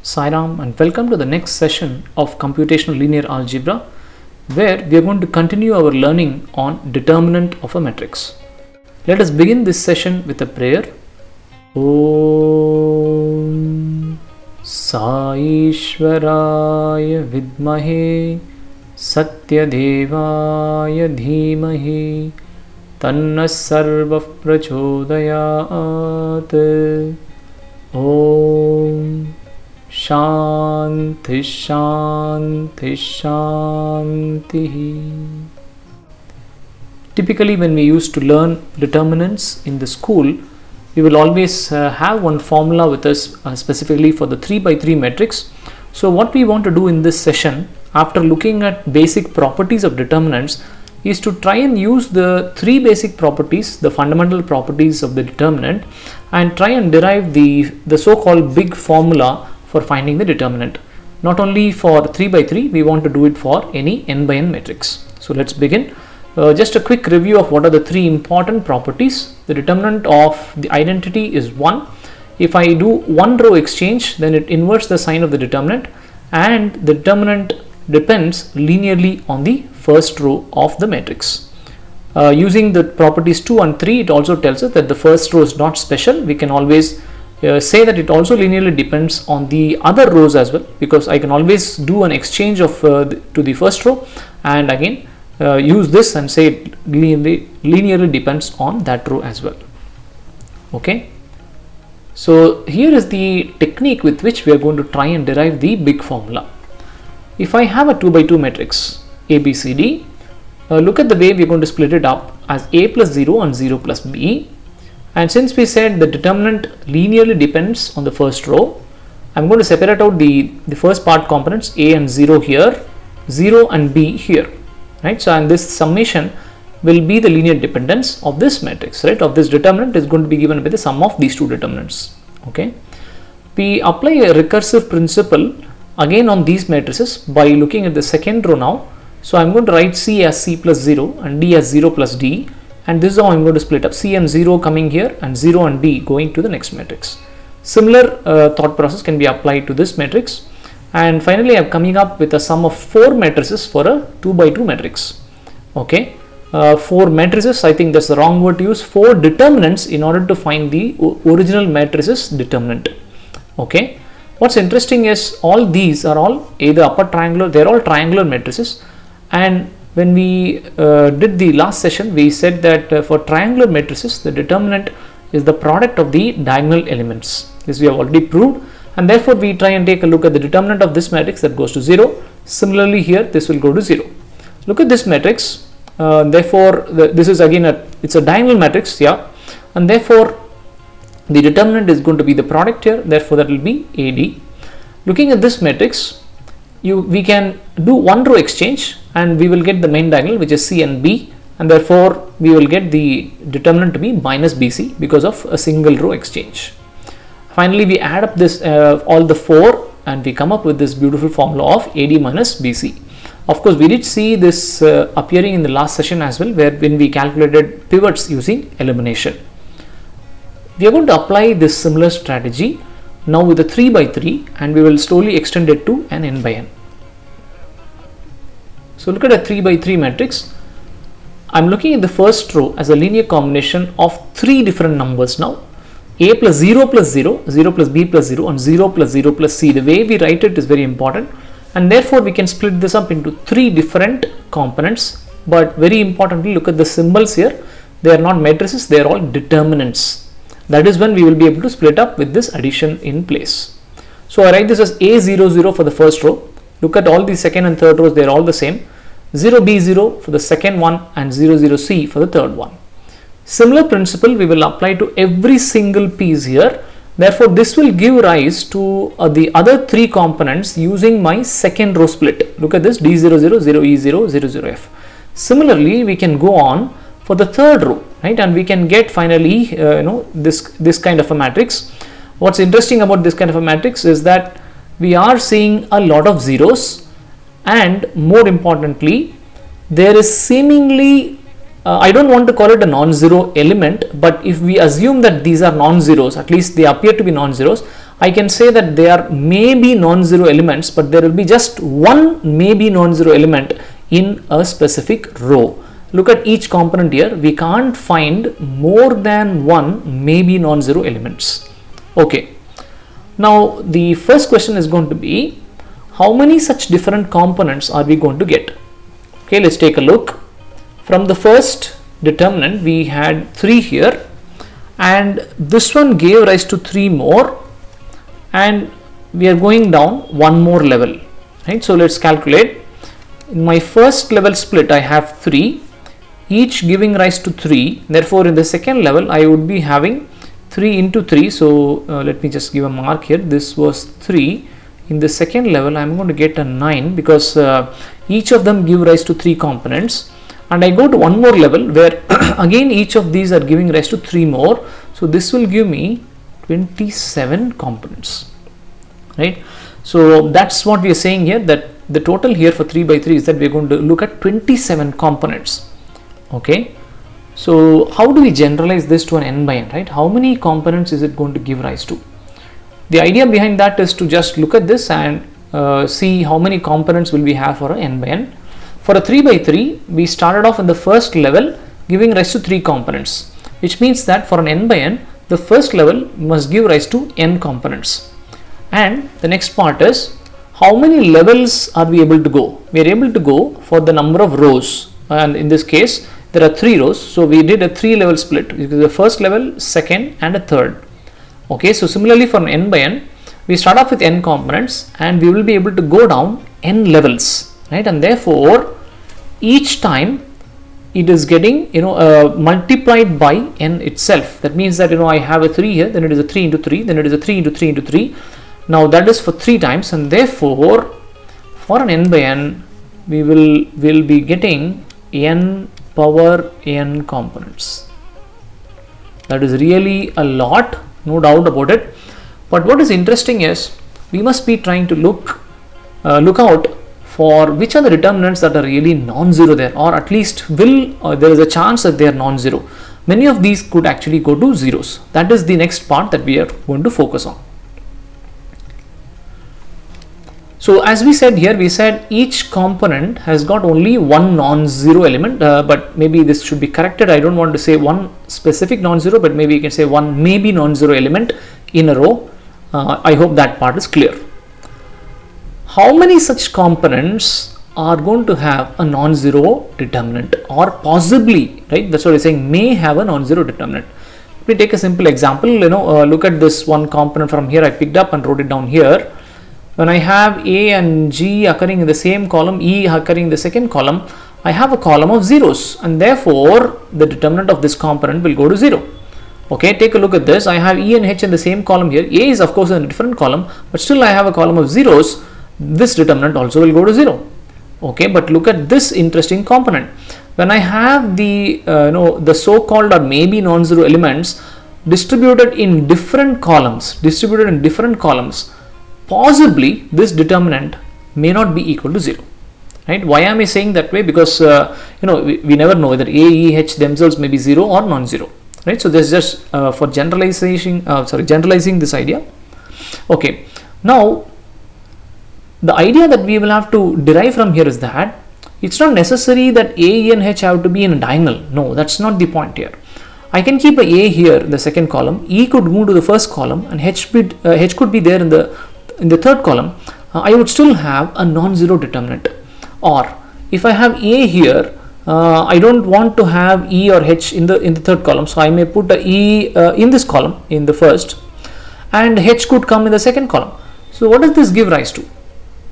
Sairam and welcome to the next session of computational linear algebra, where we are going to continue our learning on determinant of a matrix. Let us begin this session with a prayer. Om Sai Ishwaraya Vidmahe Satyadevaya Dhimahi Tanna Sarva Prachodayat. Om Shanti Shanti Shanti. Typically, when we used to learn determinants in the school, we will always have one formula with us specifically for the 3x3 matrix. So what we want to do in this session, after looking at basic properties of determinants, is to try and use the three basic properties, the fundamental properties of the determinant, and try and derive the so-called big formula for finding the determinant. Not only for 3x3, we want to do it for any n by n matrix. So let's begin. Just a quick review of what are the three important properties. The determinant of the identity is 1. If I do one row exchange, then it inverts the sign of the determinant, and the determinant depends linearly on the first row of the matrix. Using the properties 2 and 3, it also tells us that the first row is not special. We can always say that it also linearly depends on the other rows as well, because I can always do an exchange of to the first row and again use this and say it linearly depends on that row as well. Okay, so here is the technique with which we are going to try and derive the big formula. If I have a 2x2 matrix A, B, C, D, look at the way we are going to split it up as A plus 0 and 0 plus B. And since we said the determinant linearly depends on the first row, I am going to separate out the first part components A and 0 here, 0 and B here, right? So, and this summation will be the linear dependence of this matrix, right? Of this determinant is going to be given by the sum of these two determinants. Okay, we apply a recursive principle again on these matrices by looking at the second row now. So, I am going to write C as C plus 0 and D as 0 plus D, and this is how I am going to split up C and 0 coming here and 0 and D going to the next matrix. Similar thought process can be applied to this matrix, and finally I am coming up with a sum of 4 matrices for a 2x2 matrix. Okay, 4 matrices, I think that's the wrong word to use, 4 determinants in order to find the original matrices determinant. Okay, what's interesting is all these are all either upper triangular, they're all triangular matrices, and when we did the last session, we said that for triangular matrices, the determinant is the product of the diagonal elements. This we have already proved, and therefore we try and take a look at the determinant of this matrix that goes to 0. Similarly here, this will go to 0. Look at this matrix. Therefore, this is again it's a diagonal matrix, yeah, and therefore the determinant is going to be the product here. Therefore, that will be AD. Looking at this matrix, we can do one row exchange and we will get the main diagonal, which is C and B, and therefore we will get the determinant to be minus BC because of a single row exchange. Finally, we add up this all the 4 and we come up with this beautiful formula of AD minus BC. Of course, we did see this appearing in the last session as well, where when we calculated pivots using elimination. We are going to apply this similar strategy now with a 3x3, and we will slowly extend it to an n by n. So look at a 3x3 matrix. I am looking at the first row as a linear combination of 3 different numbers now. A plus 0 plus 0, 0 plus B plus 0, and 0 plus 0 plus C. The way we write it is very important, and therefore we can split this up into 3 different components. But very importantly, look at the symbols here. They are not matrices, they are all determinants. That is when we will be able to split up with this addition in place. So I write this as A00 for the first row. Look at all the second and third rows, they are all the same. 0B0 for the second one and 00C for the third one. Similar principle we will apply to every single piece here. Therefore, this will give rise to the other 3 components using my second row split. Look at this D00, 0E0, 00F. Similarly, we can go on for the third row, right, and we can get finally this kind of a matrix. What's interesting about this kind of a matrix is that we are seeing a lot of zeros, and more importantly, there is seemingly I don't want to call it a non-zero element, but if we assume that these are non-zeros, at least they appear to be non-zeros, I can say that they are maybe non-zero elements, but there will be just one maybe non-zero element in a specific row. Look at each component here. We can't find more than one maybe non-zero elements. Okay. Now the first question is going to be, how many such different components are we going to get? Okay, let's take a look. From the first determinant, we had 3 here, and this one gave rise to 3 more, and we are going down one more level, right? So let's calculate. In my first level split, I have 3, each giving rise to 3. Therefore, in the second level, I would be having 3 into 3. So let me just give a mark here. This was 3. In the second level, I'm going to get a 9 because each of them give rise to 3 components. And I go to one more level where again each of these are giving rise to 3 more. So this will give me 27 components, right? So that's what we are saying here, that the total here for 3 by 3 is that we are going to look at 27 components. Okay, so how do we generalize this to an n by n, right? How many components is it going to give rise to? The idea behind that is to just look at this and see how many components will we have for a n by n. For a 3 by 3, we started off in the first level giving rise to 3 components, which means that for an n by n, the first level must give rise to n components. And the next part is, how many levels are we able to go? We are able to go for the number of rows, and in this case there are 3 rows, so we did a 3 level split, because the first level, second and a third. Okay, so similarly for an n by n, we start off with n components and we will be able to go down n levels, right? And therefore each time it is getting multiplied by n itself. That means that I have a 3 here, then it is a 3 into 3, then it is a 3 into 3 into 3. Now that is for 3 times, and therefore for an n by n we will be getting n power n components. That is really a lot, no doubt about it. But what is interesting is we must be trying to look out for which are the determinants that are really non-zero there, or at least there is a chance that they are non-zero. Many of these could actually go to zeros. That is the next part that we are going to focus on. So as we said here, we said each component has got only one non-zero element, but maybe this should be corrected. I don't want to say one specific non-zero, but maybe you can say one maybe non-zero element in a row. I hope that part is clear. How many such components are going to have a non-zero determinant, or possibly, right? That's what we're saying, may have a non-zero determinant. Let me take a simple example. Look at this one component from here. I picked up and wrote it down here. When I have A and G occurring in the same column, E occurring in the second column, I have a column of zeros, and therefore the determinant of this component will go to 0. Okay, take a look at this. I have E and H in the same column here. A is of course in a different column, but still I have a column of zeros. This determinant also will go to 0. Okay, but look at this interesting component. When I have the so-called or maybe non-zero elements distributed in different columns, possibly this determinant may not be equal to 0. Right? Why am I saying that way? Because we never know whether A, E, H themselves may be 0 or non-zero. Right? So this is just for generalizing this idea. Okay. Now the idea that we will have to derive from here is that it's not necessary that A, E and H have to be in a diagonal. No, that's not the point here. I can keep a A here in the second column, E could move to the first column, and H could be there in the third column. I would still have a non-zero determinant. Or if I have A here, I don't want to have E or H in the third column, so I may put a E in this column in the first, and H could come in the second column. So what does this give rise to?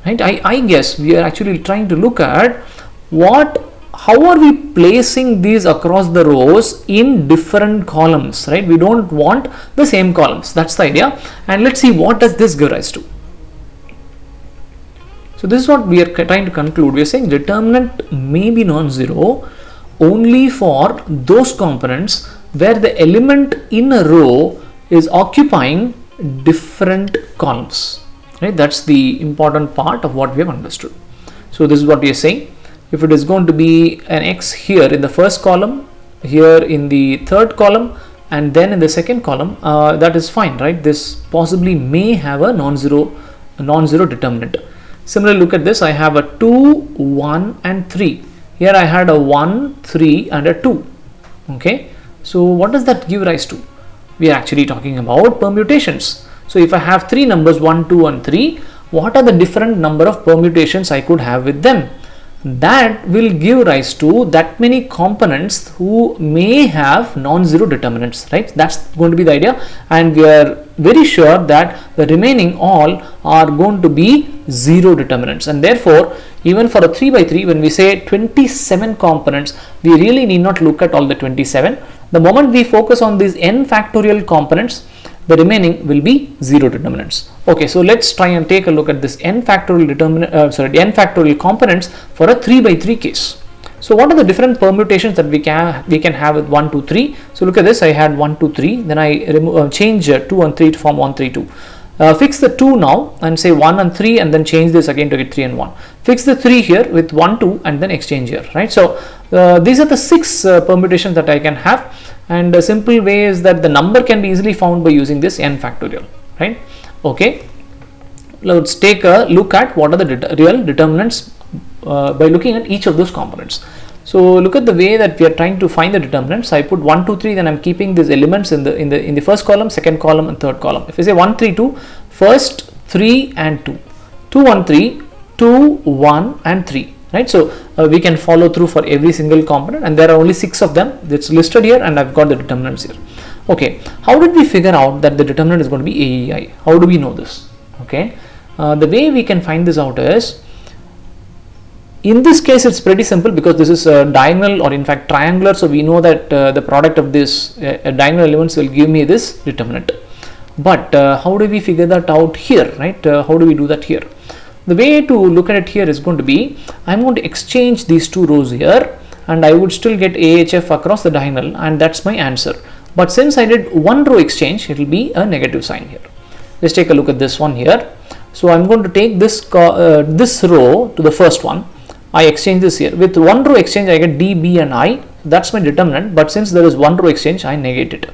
Right? I guess we are actually trying to look at how are we placing these across the rows in different columns, right? We don't want the same columns. That's the idea. And let's see, what does this give rise to? So this is what we are trying to conclude. We are saying determinant may be non-zero only for those components where the element in a row is occupying different columns. Right? That's the important part of what we have understood. So this is what we are saying. If it is going to be an X here in the first column, here in the third column, and then in the second column, that is fine, right? This possibly may have a non-zero determinant. Similarly, look at this. I have a 2, 1 and 3. Here I had a 1, 3 and a 2. Okay, so what does that give rise to? We are actually talking about permutations. So if I have three numbers 1, 2 and 3, what are the different number of permutations I could have with them? That will give rise to that many components who may have non-zero determinants, right? That's going to be the idea, and we are very sure that the remaining all are going to be zero determinants, and therefore even for a 3 by 3, when we say 27 components, we really need not look at all the 27. The moment we focus on these n factorial components, the remaining will be zero determinants. Okay, so let's try and take a look at this n factorial n factorial components for a 3 by 3 case. So what are the different permutations that we can have with 1, 2, 3? So look at this. I had 1, 2, 3. Then I change 2 and 3 to form 1, 3, 2. Fix the 2 now and say 1 and 3, and then change this again to get 3 and 1. Fix the 3 here with 1, 2 and then exchange here, right? So these are the 6 permutations that I can have, and a simple way is that the number can be easily found by using this n factorial, right? Okay, let's take a look at what are the real determinants by looking at each of those components. So look at the way that we are trying to find the determinants. I put 1, 2, 3, then I'm keeping these elements in the first column, second column and third column. If I say 1, 3, 2, first 3 and 2, 2, 1, 3, 2, 1 and 3, right? So we can follow through for every single component, and there are only 6 of them that's listed here, and I've got the determinants here. Okay, how did we figure out that the determinant is going to be AEI? How do we know this? Okay, the way we can find this out is, in this case it's pretty simple because this is diagonal, or in fact triangular, so we know that the product of this diagonal elements will give me this determinant. But how do we figure that out here, right? How do we do that here? The way to look at it here is going to be, I'm going to exchange these two rows here, and I would still get AHF across the diagonal, and that's my answer. But since I did one row exchange, it will be a negative sign here. Let's take a look at this one here. So I'm going to take this this row to the first one. I exchange this here. With one row exchange, I get D, B and I. That's my determinant, but since there is one row exchange, I negate it.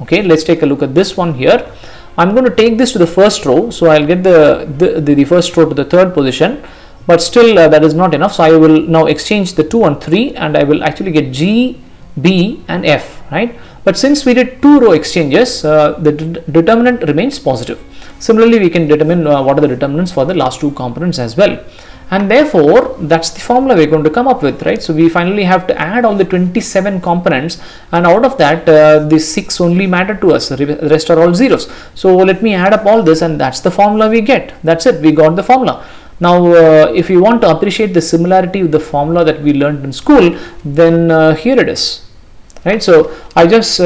Okay, let's take a look at this one here. I'm going to take this to the first row, so I'll get the first row to the third position, but still that is not enough. So I will now exchange the 2 and 3, and I will actually get G, B and F, right? But since we did two row exchanges, the determinant remains positive. Similarly, we can determine what are the determinants for the last two components as well. And therefore, that's the formula we're going to come up with, right? So we finally have to add all the 27 components, and out of that, the 6 only matter to us. The rest are all zeros. So let me add up all this, and that's the formula we get. That's it. We got the formula. Now, if you want to appreciate the similarity with the formula that we learned in school, then here it is. Right, so I just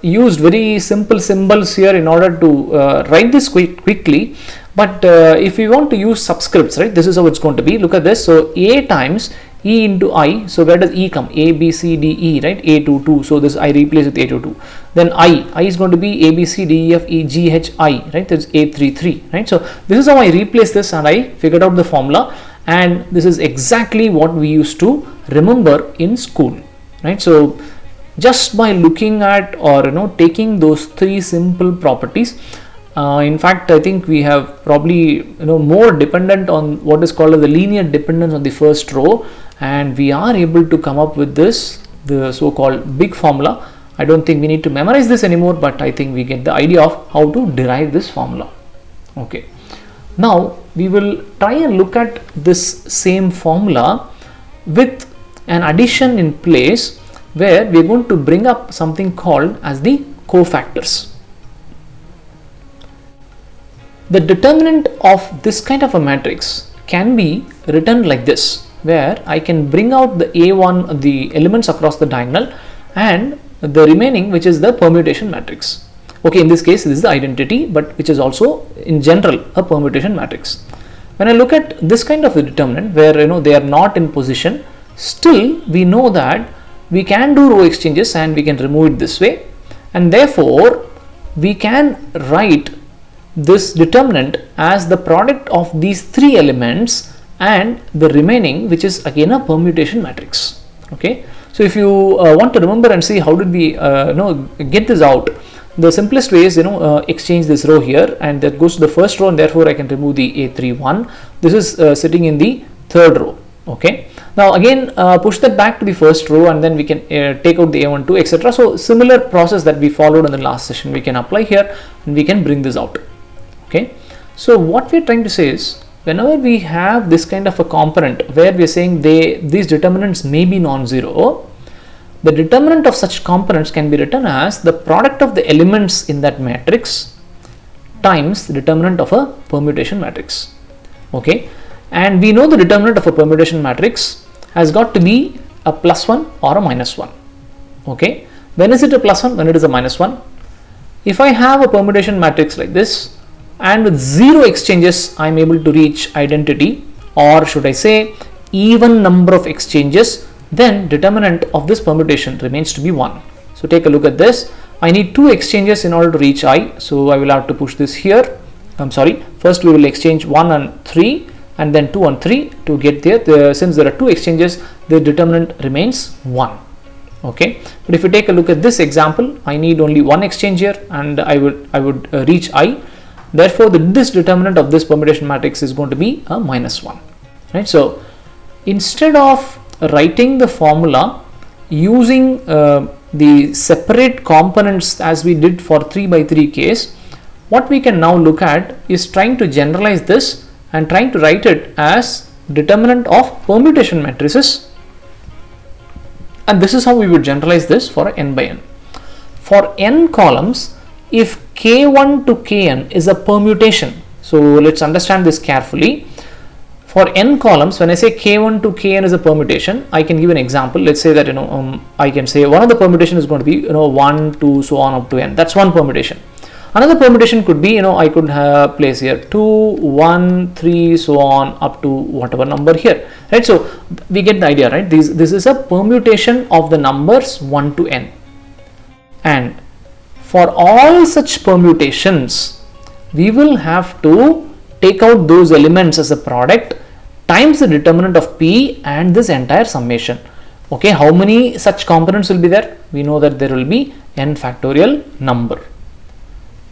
used very simple symbols here in order to write this quickly. But if we want to use subscripts, right, this is how it's going to be. Look at this. So A times E into I. So where does E come? A, B, C, D, E, right? A 2, 2. So this I replace with A 2, 2. Then I is going to be A, B, C, D, E, F, E, G, H, I, right? There's A 3, 3, right? So this is how I replace this, and I figured out the formula. And this is exactly what we used to remember in school, right? So just by looking at, or taking those three simple properties, in fact I think we have probably more dependent on what is called as the linear dependence on the first row, and we are able to come up with this, the so-called big formula. I don't think we need to memorize this anymore, but I think we get the idea of how to derive this formula. Okay, now we will try and look at this same formula with an addition in place, where we are going to bring up something called as the cofactors. The determinant of this kind of a matrix can be written like this, where I can bring out the A1, the elements across the diagonal, and the remaining, which is the permutation matrix. Okay, in this case this is the identity, but which is also in general a permutation matrix. When I look at this kind of a determinant where they are not in position, still we know that we can do row exchanges and we can remove it this way, and therefore we can write this determinant as the product of these three elements and the remaining, which is again a permutation matrix. Okay, So if you want to remember and see how did we get this out, the simplest way is exchange this row here, and that goes to the first row, and therefore I can remove the A31. This is sitting in the third row. Okay, now again push that back to the first row, and then we can take out the A12, etc. So similar process that we followed in the last session we can apply here, and we can bring this out. Okay, so what we're trying to say is, whenever we have this kind of a component where we're saying these determinants may be non-zero, the determinant of such components can be written as the product of the elements in that matrix times the determinant of a permutation matrix. Okay, and we know the determinant of a permutation matrix has got to be a +1 or a -1. Okay, when is it a +1? When it is a -1. If I have a permutation matrix like this, and with 0 exchanges I am able to reach identity, or should I say even number of exchanges, then determinant of this permutation remains to be 1. So take a look at this. I need 2 exchanges in order to reach I, so I will have to push this here. First we will exchange 1 and 3, and then 2 and 3 to get there. Since there are 2 exchanges, the determinant remains 1. Okay, but if you take a look at this example, I need only 1 exchange here, and I would reach I. Therefore, this determinant of this permutation matrix is going to be a -1. Right. So instead of writing the formula using the separate components as we did for 3 by 3 case, what we can now look at is trying to generalize this and trying to write it as determinant of permutation matrices, and this is how we would generalize this for n by n. For n columns, if k1 to kn is a permutation, so let's understand this carefully. For n columns, when I say k1 to kn is a permutation, I can give an example. Let's say that I can say one of the permutation is going to be 1, 2, so on up to n. That's one permutation. Another permutation could be I could place here 2, 1, 3, so on up to whatever number here, right? So we get the idea, right? This is a permutation of the numbers 1 to n, and for all such permutations we will have to take out those elements as a product times the determinant of p and this entire summation. Okay, how many such components will be there? We know that there will be n factorial number.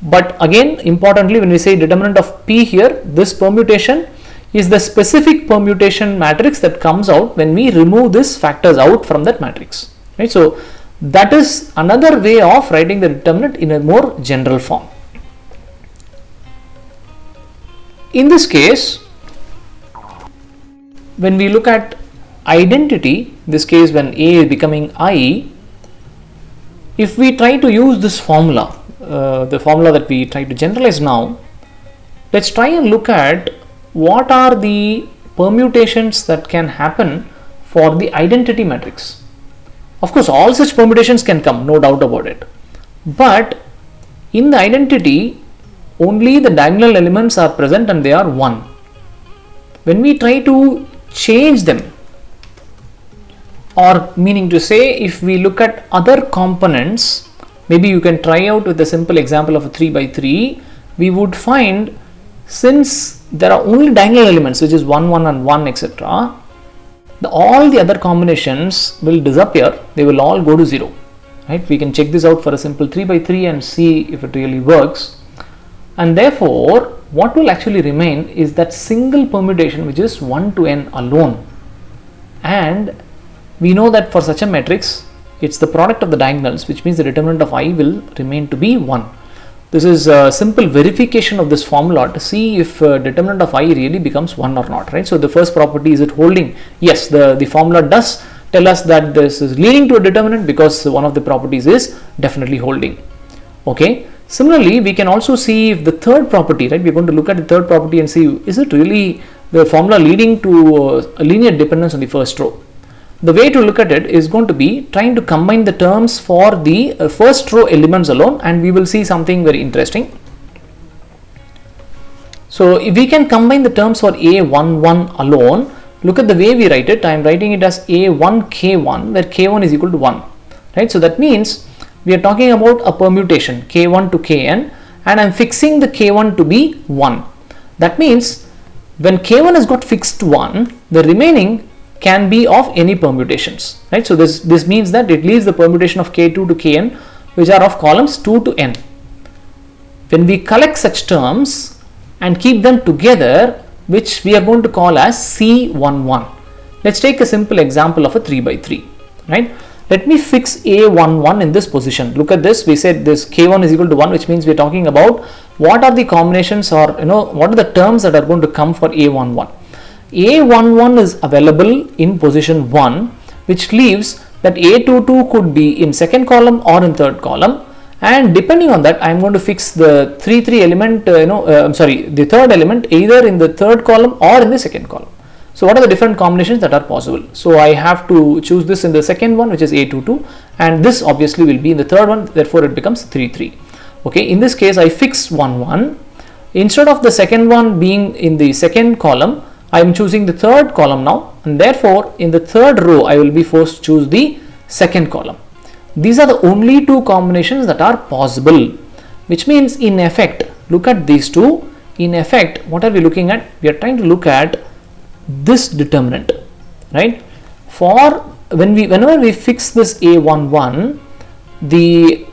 But again, importantly, when we say determinant of p here, this permutation is the specific permutation matrix that comes out when we remove these factors out from that matrix, right? So that is another way of writing the determinant in a more general form. In this case, when we look at identity, this case when A is becoming I, if we try to use this formula, the formula that we try to generalize now, let's try and look at what are the permutations that can happen for the identity matrix. Of course, all such permutations can come, no doubt about it. But in the identity, only the diagonal elements are present and they are 1. When we try to change them, or meaning to say, if we look at other components, maybe you can try out with a simple example of a 3 by 3, we would find, since there are only diagonal elements, which is 1, 1 and 1, etc., all the other combinations will disappear, they will all go to 0, right? We can check this out for a simple 3 by 3 and see if it really works. And therefore, what will actually remain is that single permutation, which is 1 to n alone. And we know that for such a matrix, it's the product of the diagonals, which means the determinant of I will remain to be 1. This is a simple verification of this formula to see if determinant of I really becomes 1 or not, right? So the first property, is it holding? Yes, the formula does tell us that this is leading to a determinant because one of the properties is definitely holding. Okay. Similarly, we can also see if the third property, right? We're going to look at the third property and see, is it really the formula leading to a linear dependence on the first row? The way to look at it is going to be trying to combine the terms for the first row elements alone, and we will see something very interesting. So if we can combine the terms for A11 alone, look at the way we write it. I am writing it as A1K1, where K1 is equal to 1, right? So that means we are talking about a permutation K1 to Kn, and I am fixing the K1 to be 1. That means when K1 has got fixed to 1, the remaining can be of any permutations, right? So this means that it leaves the permutation of k2 to kn, which are of columns 2 to n. When we collect such terms and keep them together, which we are going to call as C11. Let's take a simple example of a 3 by 3, right? Let me fix A11 in this position. Look at this. We said this K1 is equal to 1, which means we are talking about what are the combinations, or what are the terms that are going to come for A11. A11 is available in position 1, which leaves that A22 could be in second column or in third column, and depending on that I am going to fix the 3 element, the third element either in the third column or in the second column. So what are the different combinations that are possible? So I have to choose this in the second one, which is A22, and this obviously will be in the third one, therefore it becomes 3. Okay, in this case I fix 1. Instead of the second one being in the second column, I am choosing the third column now, and therefore in the third row I will be forced to choose the second column. These are the only 2 combinations that are possible, which means in effect, look at these two. In effect, what are we looking at? We are trying to look at this determinant, right? For whenever we fix this A11, the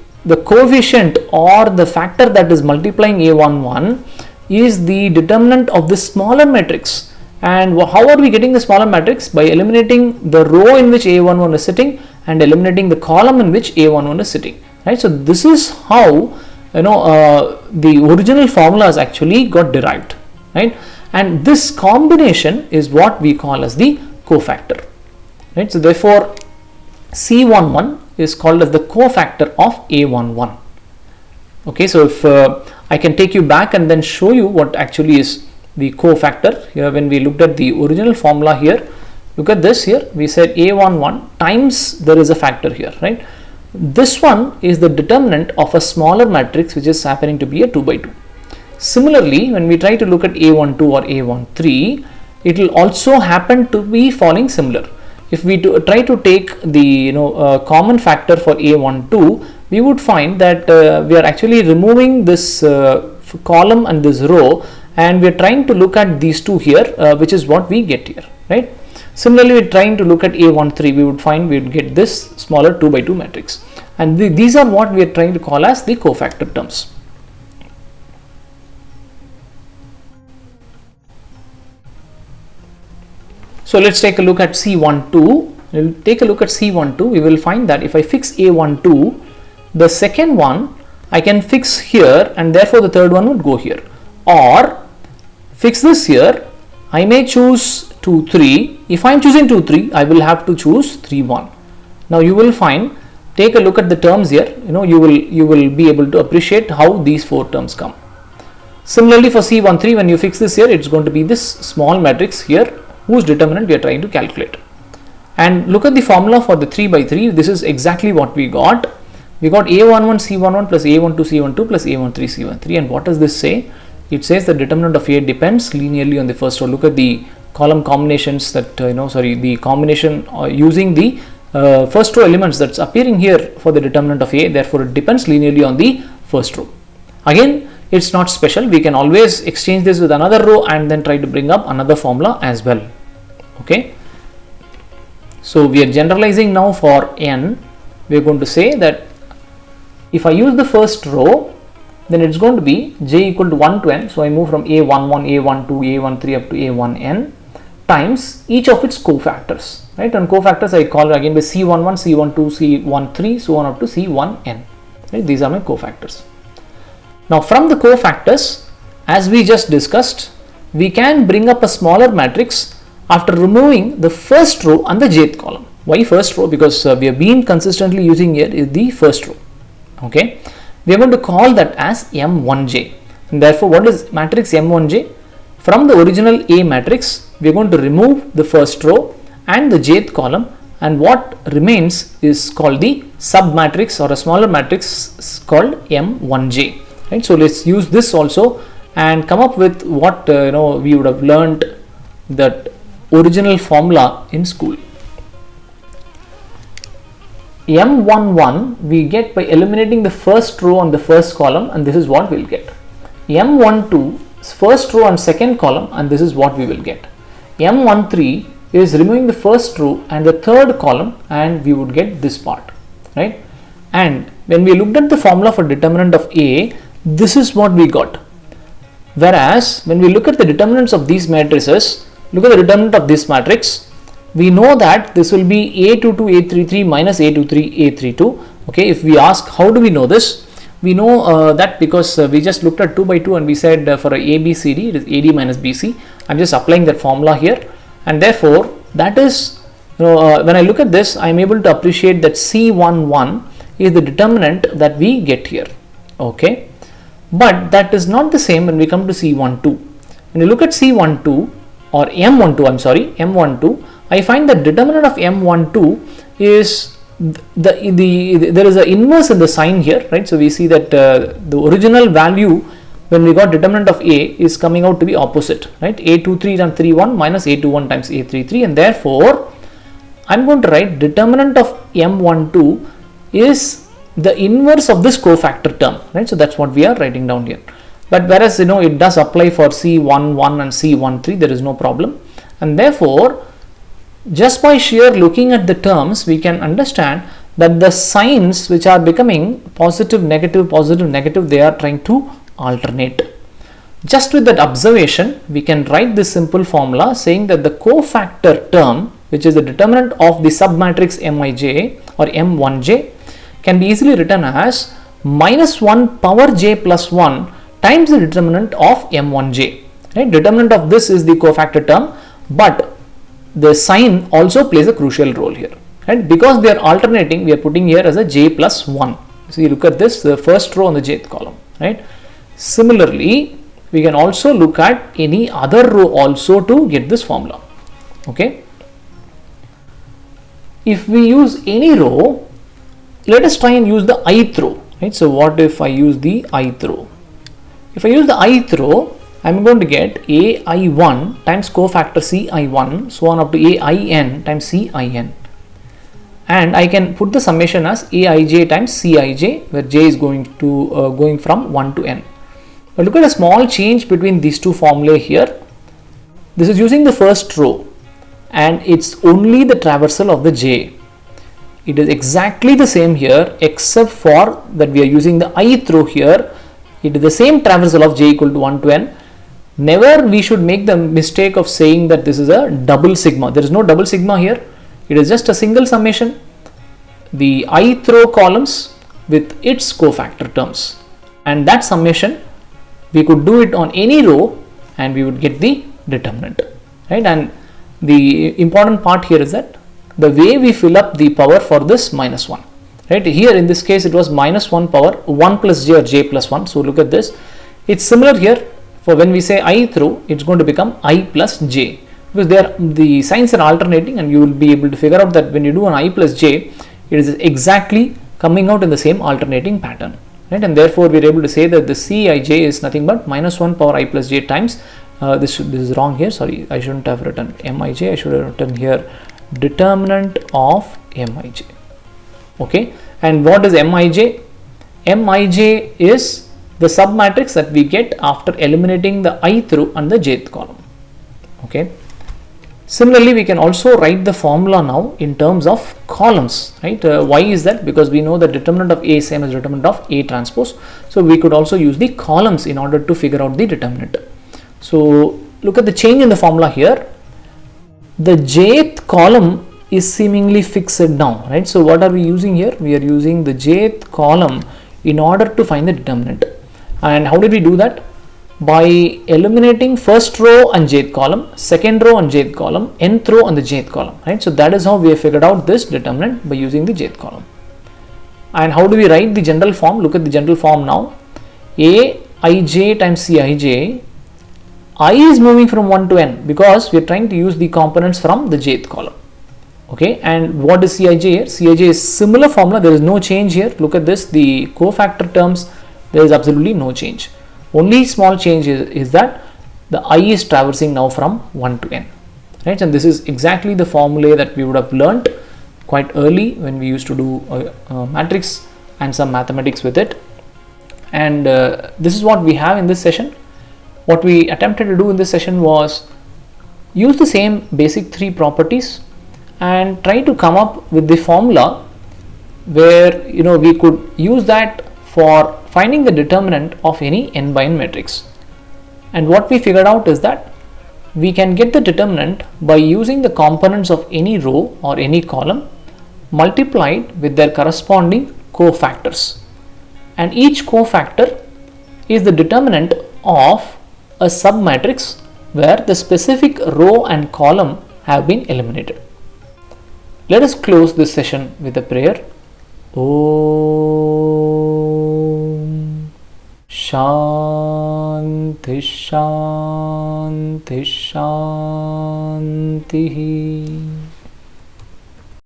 coefficient or the factor that is multiplying A11 is the determinant of the smaller matrix. And how are we getting the smaller matrix? By eliminating the row in which A11 is sitting and eliminating the column in which A11 is sitting, right? So this is how the original formulas actually got derived, right? And this combination is what we call as the cofactor, right? So therefore C11 is called as the cofactor of A11. Okay, so if I can take you back and then show you what actually is the cofactor here. When we looked at the original formula here, look at this here, we said A11 times there is a factor here, right? This one is the determinant of a smaller matrix which is happening to be a 2 by 2. Similarly, when we try to look at A12 or A13, it will also happen to be falling similar. If we try to take the common factor for A12, we would find that we are actually removing this column and this row, and we are trying to look at these two here, which is what we get here, right? Similarly, we are trying to look at A13, we would find we would get this smaller 2 by 2 matrix, and these are what we are trying to call as the cofactor terms. So let's take a look at C12. We'll take a look at C12. We will find that if I fix A12, the second one I can fix here, and therefore the third one would go here. Or fix this here, I may choose 2, 3. If I am choosing 2, 3, I will have to choose 3, 1. Now you will find, take a look at the terms here. You will be able to appreciate how these 4 terms come. Similarly for C13, when you fix this here, it's going to be this small matrix here, whose determinant we are trying to calculate. And look at the formula for the 3 by 3. This is exactly what we got. We got A11 C11 plus A12 C12 plus A13 C13. And what does this say? It says the determinant of A depends linearly on the first row. Look at the column combinations that the combination using the first row elements that's appearing here for the determinant of A. Therefore it depends linearly on the first row. Again, it's not special. We can always exchange this with another row and then try to bring up another formula as well. Okay, so we are generalizing now for n. We are going to say that if I use the first row, then it's going to be j equal to 1 to n. So I move from A11, A12, A13 up to A1n times each of its cofactors, right? And cofactors I call again by C11, C12, C13, so on up to C1n. Right? These are my cofactors. Now from the cofactors, as we just discussed, we can bring up a smaller matrix after removing the first row and the jth column. Why first row? Because we have been consistently using here is the first row. Okay, we are going to call that as M1j, and therefore what is matrix M1j? From the original A matrix, we are going to remove the first row and the jth column, and what remains is called the sub matrix or a smaller matrix called M1j. Right, so let's use this also and come up with what we would have learned that original formula in school. M11 we get by eliminating the first row and the first column, and this is what we'll get. M12 first row and second column, and this is what we will get. M13 is removing the first row and the third column, and we would get this part, right? And when we looked at the formula for determinant of A, this is what we got. Whereas when we look at the determinants of these matrices, look at the determinant of this matrix, we know that this will be A22 A33 minus A23 A32. Okay, if we ask how do we know this, we know that because we just looked at 2 by 2 and we said for a ABCD it is AD minus BC. I'm just applying that formula here, and therefore that is, when I look at this, I am able to appreciate that C11 is the determinant that we get here. Okay, but that is not the same when we come to C12. When you look at C12 or M12, I'm sorry, M12, I find that determinant of M12 is there is an inverse in the sign here, right? So we see that the original value when we got determinant of A is coming out to be opposite, right? A23 times 31 minus A21 times A33, and therefore I'm going to write determinant of M12 is the inverse of this cofactor term, right? So that's what we are writing down here. But whereas it does apply for C11 and C13, there is no problem, and therefore just by sheer looking at the terms, we can understand that the signs which are becoming positive, negative, they are trying to alternate. Just with that observation, we can write this simple formula saying that the cofactor term, which is the determinant of the submatrix Mij or M1j, can be easily written as minus 1 power j plus 1 times the determinant of M1j. Right? Determinant of this is the cofactor term, but the sign also plays a crucial role here, right? Because they are alternating, we are putting here as a j plus 1. So you look at this, the first row on the jth column, right? Similarly, we can also look at any other row also to get this formula. Okay, if we use any row, let us try and use the ith row, right? So what if I use the ith row? If I use the ith row, I am going to get AI1 times cofactor CI1, so on up to AIN times CIN, and I can put the summation as Aij times Cij, where j is going from 1 to n. But look at a small change between these two formulae here. This is using the first row, and it's only the traversal of the j. It is exactly the same here, except for that we are using the ith row here. It is the same traversal of j equal to 1 to n. Never we should make the mistake of saying that this is a double sigma. There is no double sigma here. It is just a single summation. The ith row columns with its cofactor terms, and that summation we could do it on any row and we would get the determinant, right? And the important part here is that the way we fill up the power for this minus 1, right? Here in this case it was minus 1 power 1 plus j or j plus 1. So look at this. It's similar here. For when we say ith row, it's going to become I plus j, because the signs are alternating, and you will be able to figure out that when you do an I plus j, it is exactly coming out in the same alternating pattern, right? And therefore we are able to say that the Cij is nothing but minus 1 power I plus j times this is wrong here, sorry, I shouldn't have written Mij, I should have written here determinant of Mij. Okay, and what is Mij? Mij is the submatrix that we get after eliminating the ith row and the jth column. Okay, similarly we can also write the formula now in terms of columns, right? Why is that? Because we know the determinant of A is same as determinant of A transpose, so we could also use the columns in order to figure out the determinant. So look at the change in the formula here. The jth column is seemingly fixed now, right? So what are we using here? We are using the jth column in order to find the determinant. And how did we do that? By eliminating first row and jth column, second row and jth column, nth row and the jth column, right? So that is how we have figured out this determinant, by using the jth column. And how do we write the general form? Look at the general form now. Aij times Cij, I is moving from 1 to n because we are trying to use the components from the jth column. Okay, and what is Cij here? Cij is similar formula, there is no change here. Look at this, the cofactor terms, there is absolutely no change. Only small change is that the I is traversing now from 1 to n, right? And this is exactly the formula that we would have learnt quite early when we used to do a matrix and some mathematics with it. And this is what we have in this session. What we attempted to do in this session was use the same basic three properties and try to come up with the formula where we could use that for finding the determinant of any n by n matrix. And what we figured out is that we can get the determinant by using the components of any row or any column multiplied with their corresponding cofactors, and each cofactor is the determinant of a submatrix where the specific row and column have been eliminated. Let us close this session with a prayer. Om Shanti Shanti Shanti.